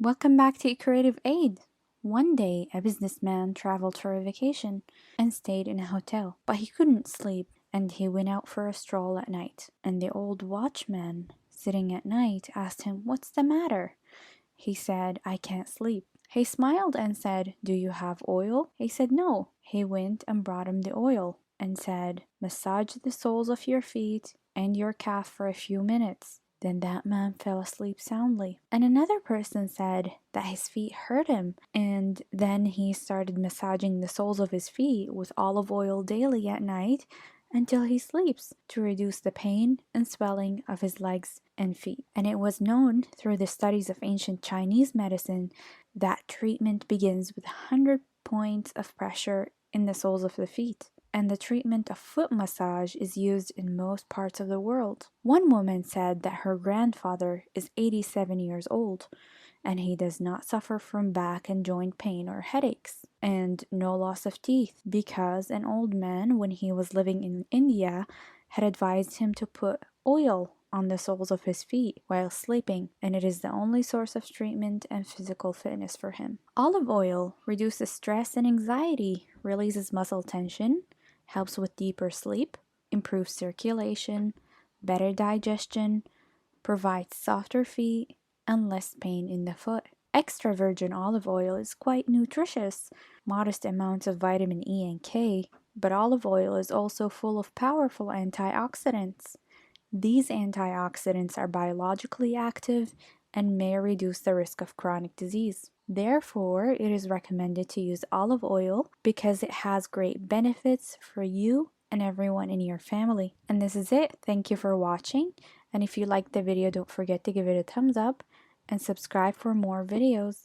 Welcome back to eCreativeAid. One day, a businessman traveled for a vacation and stayed in a hotel, but he couldn't sleep and he went out for a stroll at night. And the old watchman sitting at night asked him, "What's the matter?" He said, "I can't sleep." He smiled and said, "Do you have oil?" He said, "No." He went and brought him the oil and said, "Massage the soles of your feet and your calf for a few minutes." Then that man fell asleep soundly. And another person said that his feet hurt him, and then he started massaging the soles of his feet with olive oil daily at night until he sleeps to reduce the pain and swelling of his legs and feet. And it was known through the studies of ancient Chinese medicine that treatment begins with 100 points of pressure in the soles of the feet. And the treatment of foot massage is used in most parts of the world. One woman said that her grandfather is 87 years old and he does not suffer from back and joint pain or headaches and no loss of teeth because an old man, when he was living in India, had advised him to put oil on the soles of his feet while sleeping, and it is the only source of treatment and physical fitness for him. Olive oil reduces stress and anxiety, releases muscle tension, helps with deeper sleep, improves circulation, better digestion, provides softer feet, and less pain in the foot. Extra virgin olive oil is quite nutritious, modest amounts of vitamin E and K, but olive oil is also full of powerful antioxidants. These antioxidants are biologically active and may reduce the risk of chronic disease. Therefore, it is recommended to use olive oil because it has great benefits for you and everyone in your family. And this is it. Thank you for watching. And if you liked the video, don't forget to give it a thumbs up and subscribe for more videos.